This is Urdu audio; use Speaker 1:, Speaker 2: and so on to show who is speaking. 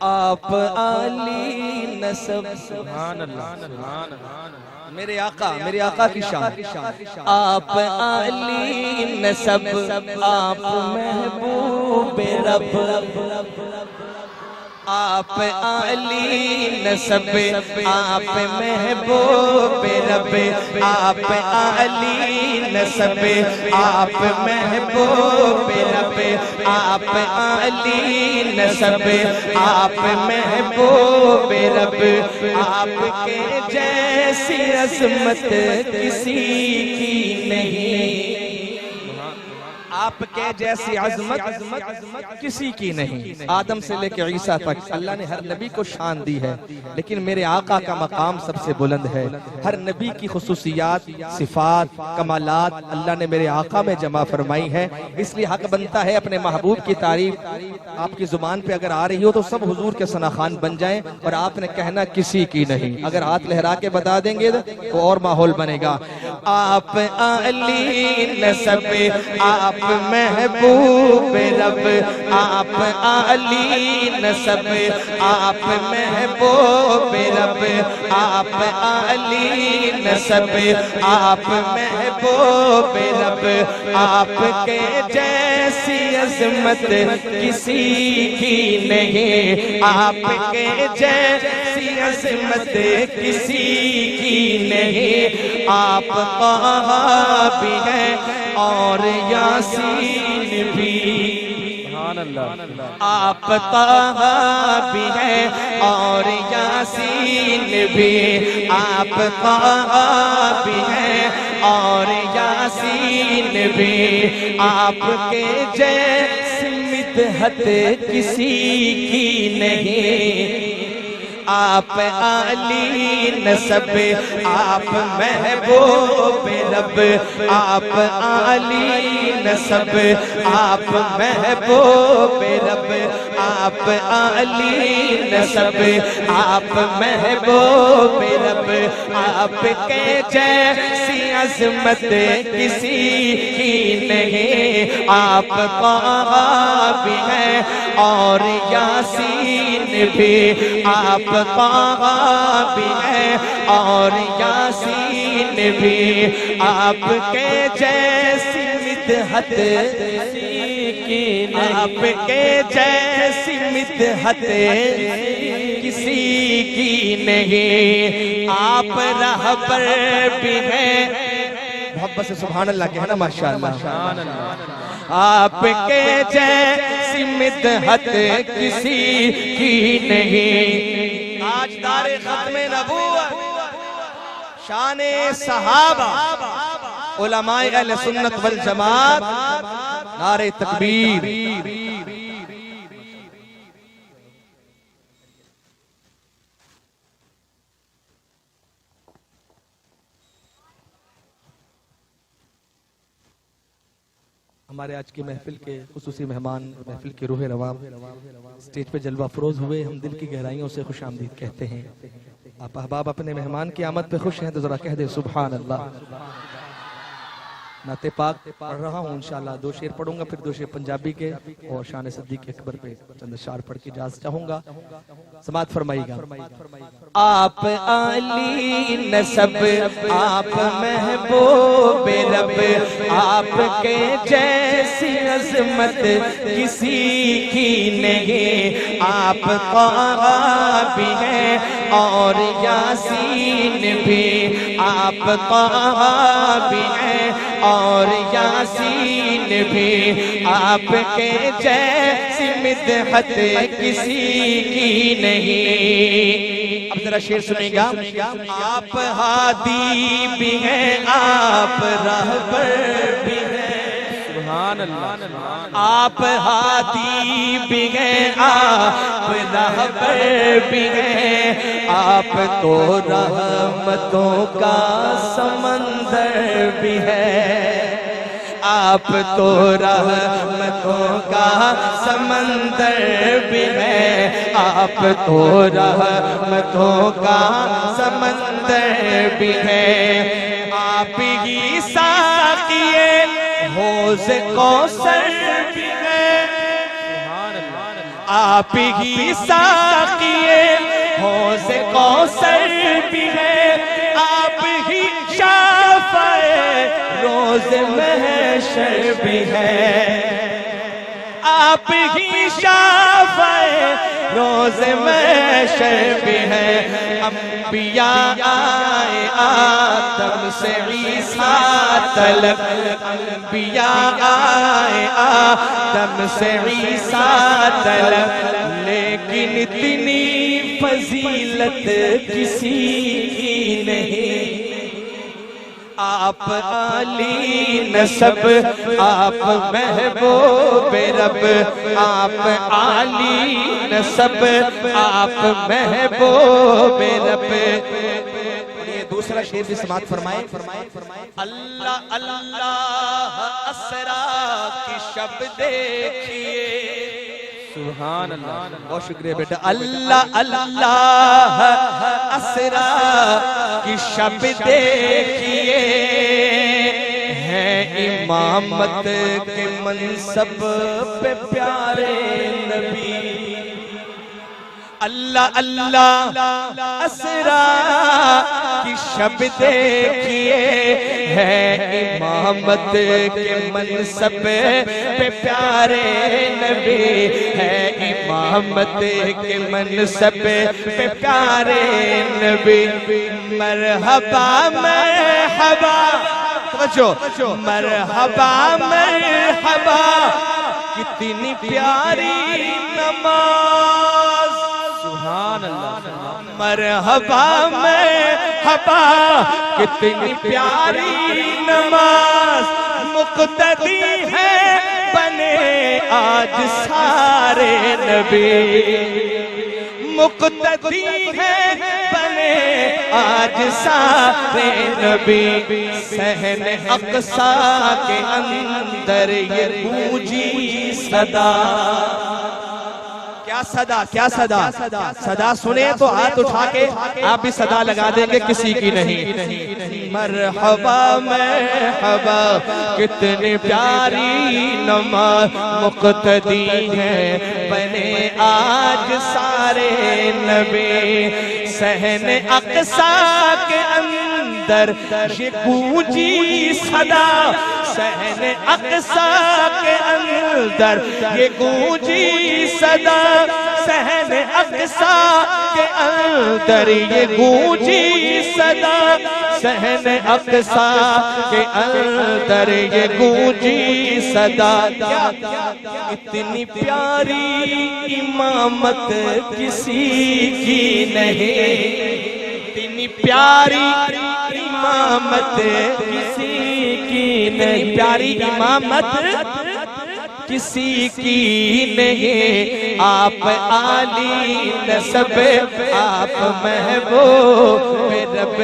Speaker 1: آپ عالی نسب،
Speaker 2: سبحان اللہ،
Speaker 1: میرے آقا کی شان، آپ عالی نسب، آپ محبوب رب، آپ عالی نسب، آپ محبوب رب، آپ عالی نسب، آپ محبوب رب، آپ عالی نسب، آپ محبوب رب، آپ کے جیسی عظمت کسی کی نہیں، آپ کے جیسی عظمت کسی کی نہیں۔ آدم سے لے کے عیسیٰ تک اللہ نے ہر نبی کو شان دی ہے، لیکن میرے آقا کا مقام سب سے بلند ہے۔ ہر نبی کی خصوصیات، صفات، کمالات اللہ نے میرے آقا میں جمع فرمائی ہے، اس لیے حق بنتا ہے اپنے محبوب کی تعریف آپ کی زبان پہ اگر آ رہی ہو تو سب حضور کے ثناخوان بن جائیں، اور آپ نے کہنا کسی کی نہیں۔ اگر ہاتھ لہرا کے بتا دیں گے تو اور ماحول بنے گا۔ آپ علی نسب، آپ محبوب رب، آپ علی نسب، آپ محبوب رب، آپ علی نسب، آپ محبوب رب، آپ کے جیسی عظمت کسی کی نہیں، آپ کے جیسی عظمت کسی کی نہیں۔ آپ طٰہٰ بھی ہیں اور یاسین بھی،
Speaker 2: سبحان اللہ،
Speaker 1: آپ طٰہٰ بھی ہیں اور یاسین بھی، آپ طٰہٰ بھی ہیں اور یاسین بھی، آپ کے جیسی مدحت کسی کی نہیں۔ آپ عالی نسب، آپ محبوب رب، آپ عالی نسب، آپ محبوب رب، آپ عالی نسب، آپ محبوب رب، آپ کے جیسی عظمت کسی کی نہیں۔ آپ طٰہٰ بھی ہیں اور یاسین بھی، آپ طٰہٰ بھی ہیں اور یاسین بھی، آپ کے جیسی مدحت کسی کی نہیں، آپ کے جیسی مدحت کسی کی نہیں۔ آپ رہبر بھی ہیں، محبت سے سبحان اللہ کہنا ماشاءاللہ، آپ کے جیسی مدحت کسی کی نہیں۔ تاجدار ختم نبوت، شان صحابہ، علماء اہل سنت والجماعت، نعرہ تکبیر۔ ہمارے آج کی محفل کے خصوصی مہمان، محفل کے روح رواں سٹیج پہ جلوہ افروز ہوئے، ہم دل کی گہرائیوں سے خوش آمدید کہتے ہیں۔ آپ احباب اپنے مہمان کی آمد پہ خوش ہیں تو ذرا کہہ دیں سبحان اللہ۔ نعت پاک پڑھ رہا ہوں انشاءاللہ، 2 شعر پڑھوں گا، پھر 2 شعر پنجابی کے اور شان صدیق اکبر پہ چند اشعار پڑھ کے اجازت چاہوں گا، سماعت فرمائیے گا۔ آپ علی نسب، آپ محبوب رب، آپ کے جیسی عظمت کسی کی نہیں۔ آپ طٰہٰ بھی ہیں اور یاسین بھی، آپ طٰہٰ بھی ہیں اور یاسین بھی، آپ کے جیسی مدحت کسی کی نہیں۔ اب ذرا شعر سنیں گا۔ آپ ہادی بھی ہیں، آپ رہبر بھی ہیں،
Speaker 2: سبحان اللہ،
Speaker 1: آپ ہادی بھی ہیں، آپ رہبر بھی ہیں، آپ تو رحمتوں کا سمندر بھی ہے، آپ تو رحمتوں کا سمندر بھی ہے، آپ تو رحمتوں کا سمندر بھی ہے، آپ ہی ساقیے حوض کوثر بھی ہے، آپ ہی ساقیے حوض کوثر بھی ہے، آپ ہی شافعِ روز محشر بھی ہے، آپ ہی شافعِ روز محشر بھی ہے۔ انبیاء آئے آدم سے عیسیٰ تلک، انبیاء آئے آدم سے عیسیٰ تلک، لیکن اتنی فضیلت کسی کی نہیں۔ آپ عالی نسب، آپ محبوب رب، آپ عالی نسب، آپ محبوب رب۔ یہ دوسرا شعر بھی سماعت فرمائے۔ اللہ اللہ اسرا کی شب دیکھیے،
Speaker 2: سبحان اللہ،
Speaker 1: بہت شکریہ بیٹا۔ اللہ اللہ اسرا کی شب دیکھیے، ہے امامت کے منصب پہ پیارے نبی۔ اللہ اللہ اسرا کی شب دیکھیے، ہے امامت کے منصب پہ پیارے نبی، ہے امامت کے منصب پہ پیارے نبی۔ مرحبا مرحبا، توجہ، مرحبا مرحبا، کتنی پیاری نماز،
Speaker 2: سبحان اللہ،
Speaker 1: مرحبا مرحبا، کتنی پیاری نماز، مقتدی ہے بنے آج سارے نبی، مقتدی ہے بنے آج سارے نبی۔ صحن اقصیٰ کے اندر یہ گونجی صدا، کیا صدا، کیا صدا، صدا سنیں تو ہاتھ اٹھا کے آپ بھی صدا لگا دیں گے، کسی کی نہیں۔ مرحبا مرحبا، کتنی پیاری نماز، مقتدی ہے بنے آج سارے نبی۔ صحن اقصیٰ کے اندر یہ گونجی صدا، صحن اقصیٰ کے اندر یہ گونجی صدا، صحن اقصیٰ کے اندر یہ گونجی صدا، صحن اقصیٰ کے اندر یہ گونجی صدا۔ اتنی پیاری امامت کسی کی نہیں، اتنی پیاری امامت کسی کی نہیں، پیاری امامت کسی کی نہیں۔ آپ عالی نسب، آپ محبوب رب۔